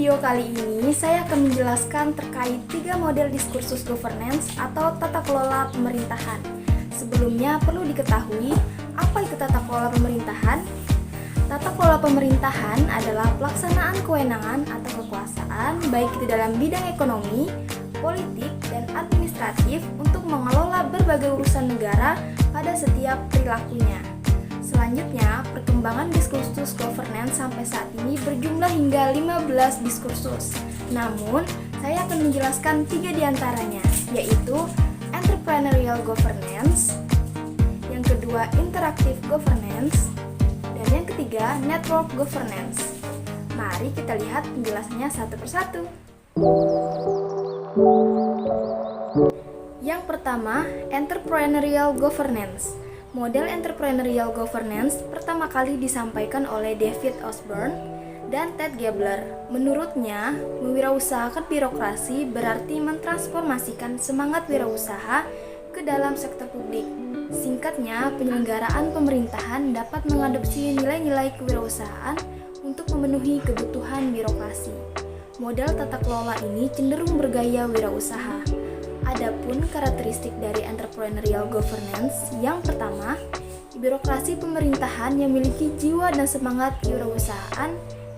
video kali ini saya akan menjelaskan terkait 3 model diskursus governance atau tata kelola pemerintahan. Sebelumnya perlu diketahui, apa itu tata kelola pemerintahan? Tata kelola pemerintahan adalah pelaksanaan kewenangan atau kekuasaan baik itu dalam bidang ekonomi, politik, dan administratif untuk mengelola berbagai urusan negara pada setiap perilakunya. Selanjutnya, perkembangan diskursus governance sampai saat ini berjumlah hingga 15 diskursus. Namun, saya akan menjelaskan 3 diantaranya, yaitu entrepreneurial governance, yang kedua interactive governance, dan yang ketiga network governance. Mari kita lihat penjelasannya satu persatu. Yang pertama, entrepreneurial governance. Model entrepreneurial governance pertama kali disampaikan oleh David Osborne dan Ted Gabler. Menurutnya, mewirausahakan birokrasi berarti mentransformasikan semangat wirausaha ke dalam sektor publik. Singkatnya, penyelenggaraan pemerintahan dapat mengadopsi nilai-nilai kewirausahaan untuk memenuhi kebutuhan birokrasi. Model tata kelola ini cenderung bergaya wirausaha. Adapun karakteristik dari entrepreneurial governance, yang pertama, birokrasi pemerintahan yang memiliki jiwa dan semangat kewirausahaan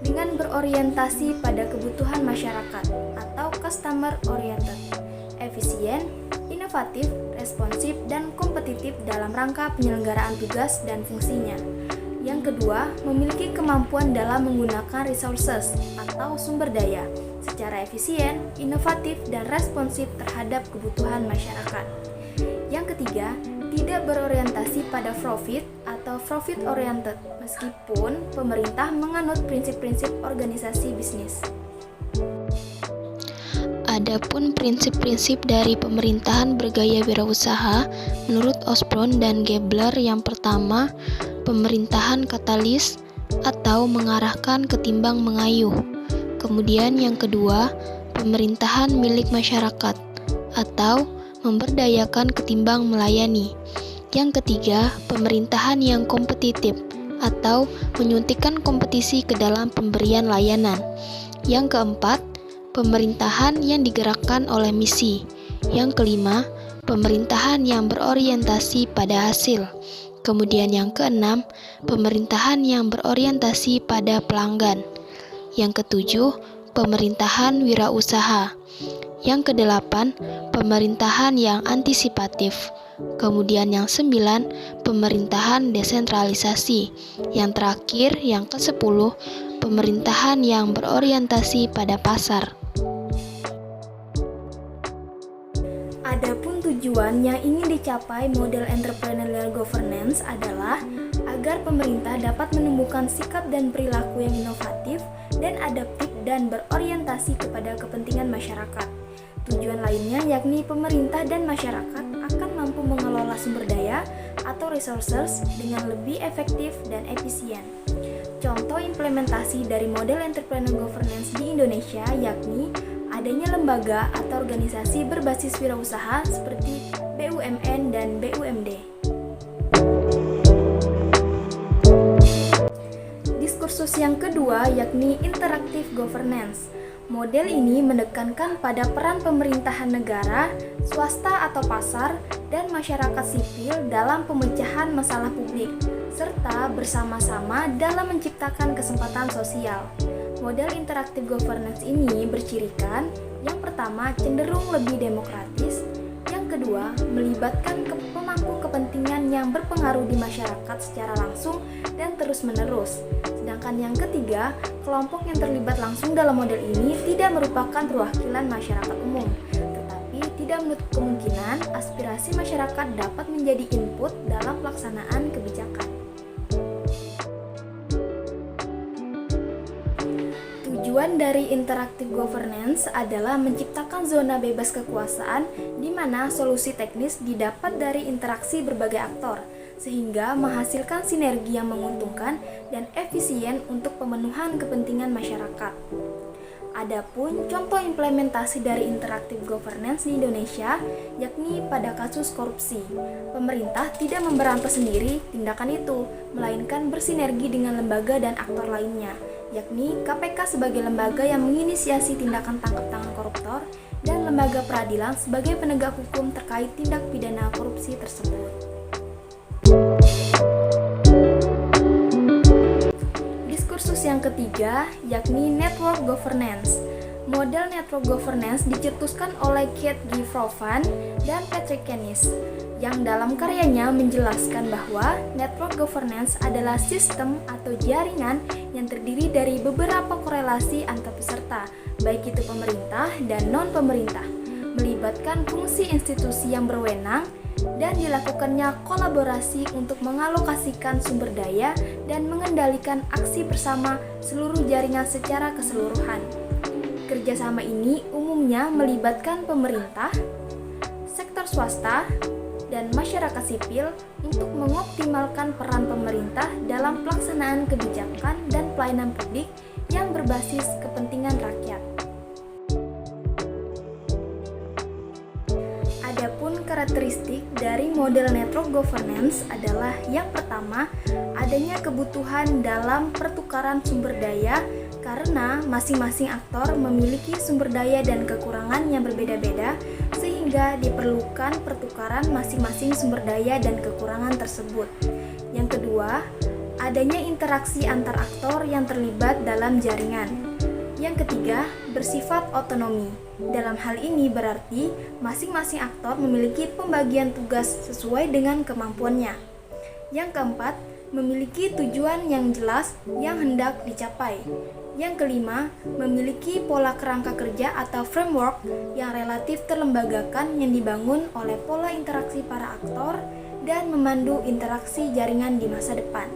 dengan berorientasi pada kebutuhan masyarakat atau customer oriented, efisien, inovatif, responsif, dan kompetitif dalam rangka penyelenggaraan tugas dan fungsinya. Yang kedua, memiliki kemampuan dalam menggunakan resources atau sumber daya secara efisien, inovatif, dan responsif terhadap kebutuhan masyarakat. Yang ketiga, tidak berorientasi pada profit atau profit oriented, meskipun pemerintah menganut prinsip-prinsip organisasi bisnis. Adapun prinsip-prinsip dari pemerintahan bergaya wirausaha menurut Osborne dan Gabler, yang pertama, pemerintahan katalis atau mengarahkan ketimbang mengayuh. Kemudian yang kedua, pemerintahan milik masyarakat atau memberdayakan ketimbang melayani. Yang ketiga, pemerintahan yang kompetitif atau menyuntikkan kompetisi ke dalam pemberian layanan. Yang keempat, pemerintahan yang digerakkan oleh misi. Yang kelima, pemerintahan yang berorientasi pada hasil. Kemudian yang keenam, pemerintahan yang berorientasi pada pelanggan. Yang ketujuh, pemerintahan wirausaha. Yang kedelapan, pemerintahan yang antisipatif. Kemudian yang 9, pemerintahan desentralisasi. Yang terakhir, yang ke-10, pemerintahan yang berorientasi pada pasar. Adapun tujuan yang ingin dicapai model entrepreneurial governance adalah agar pemerintah dapat menemukan sikap dan perilaku yang inovatif dan adaptif dan berorientasi kepada kepentingan masyarakat. Tujuan lainnya yakni pemerintah dan masyarakat akan mampu mengelola sumber daya atau resources dengan lebih efektif dan efisien. Contoh implementasi dari model entrepreneurial governance di Indonesia yakni adanya lembaga atau organisasi berbasis wirausaha seperti BUMN dan BUMD. Diskursus yang kedua yakni interactive governance. Model ini menekankan pada peran pemerintahan negara, swasta atau pasar, dan masyarakat sipil dalam pemecahan masalah publik, serta bersama-sama dalam menciptakan kesempatan sosial. Model interactive governance ini bercirikan, yang pertama cenderung lebih demokratis, yang kedua melibatkan pemangku kepentingan yang berpengaruh di masyarakat secara langsung dan terus-menerus. Sedangkan yang ketiga, kelompok yang terlibat langsung dalam model ini tidak merupakan perwakilan masyarakat umum, tetapi tidak menutup kemungkinan aspirasi masyarakat dapat menjadi input dalam pelaksanaan kebijakan. Tujuan dari interactive governance adalah menciptakan zona bebas kekuasaan di mana solusi teknis didapat dari interaksi berbagai aktor, sehingga menghasilkan sinergi yang menguntungkan dan efisien untuk pemenuhan kepentingan masyarakat. Adapun contoh implementasi dari interactive governance di Indonesia yakni pada kasus korupsi. Pemerintah tidak memberantas sendiri tindakan itu, melainkan bersinergi dengan lembaga dan aktor lainnya. yakni KPK sebagai lembaga yang menginisiasi tindakan tangkap tangan koruptor dan lembaga peradilan sebagai penegak hukum terkait tindak pidana korupsi tersebut. Diskursus yang ketiga, yakni Network Governance. Model Network Governance dicetuskan oleh Keith G. Provan dan Patrick Kennis, yang dalam karyanya menjelaskan bahwa Network Governance adalah sistem atau jaringan yang terdiri dari beberapa korelasi antar peserta, baik itu pemerintah dan non-pemerintah, melibatkan fungsi institusi yang berwenang, dan dilakukannya kolaborasi untuk mengalokasikan sumber daya dan mengendalikan aksi bersama seluruh jaringan secara keseluruhan. Kerjasama ini umumnya melibatkan pemerintah, sektor swasta, dan masyarakat sipil untuk mengoptimalkan peran pemerintah dalam pelaksanaan kebijakan dan pelayanan publik yang berbasis kepentingan rakyat. Adapun karakteristik dari model network governance adalah yang pertama, adanya kebutuhan dalam pertukaran sumber daya karena masing-masing aktor memiliki sumber daya dan kekurangan yang berbeda-beda sehingga diperlukan pertukaran masing-masing sumber daya dan kekurangan tersebut. Yang kedua, adanya interaksi antar aktor yang terlibat dalam jaringan. Yang ketiga, bersifat otonomi. Dalam hal ini berarti masing-masing aktor memiliki pembagian tugas sesuai dengan kemampuannya. Yang keempat, memiliki tujuan yang jelas yang hendak dicapai. Yang kelima, memiliki pola kerangka kerja atau framework yang relatif terlembagakan yang dibangun oleh pola interaksi para aktor dan memandu interaksi jaringan di masa depan.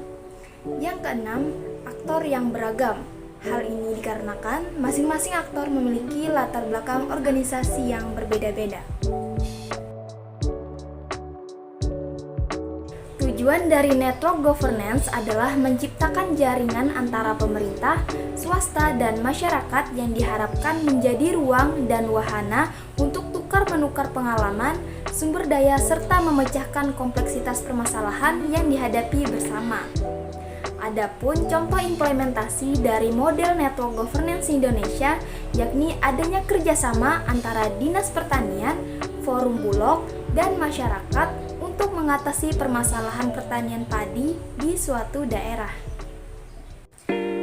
Yang keenam, aktor yang beragam. Hal ini dikarenakan masing-masing aktor memiliki latar belakang organisasi yang berbeda-beda. Tujuan dari network governance adalah menciptakan jaringan antara pemerintah, swasta, dan masyarakat yang diharapkan menjadi ruang dan wahana untuk tukar-menukar pengalaman, sumber daya, serta memecahkan kompleksitas permasalahan yang dihadapi bersama. Adapun contoh implementasi dari model network governance Indonesia, yakni adanya kerjasama antara Dinas Pertanian, Forum Bulog, dan masyarakat untuk mengatasi permasalahan pertanian padi di suatu daerah.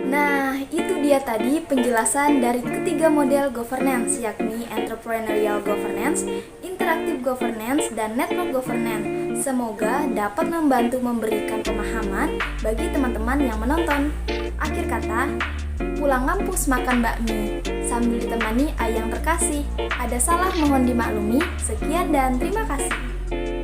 Nah, itu dia tadi penjelasan dari ketiga model governance, yakni entrepreneurial governance, interactive governance, dan network governance. Semoga dapat membantu memberikan pemahaman bagi teman-teman yang menonton. Akhir kata, pulang ngampus makan bakmi sambil ditemani ayang terkasih. Ada salah mohon dimaklumi. Sekian dan terima kasih.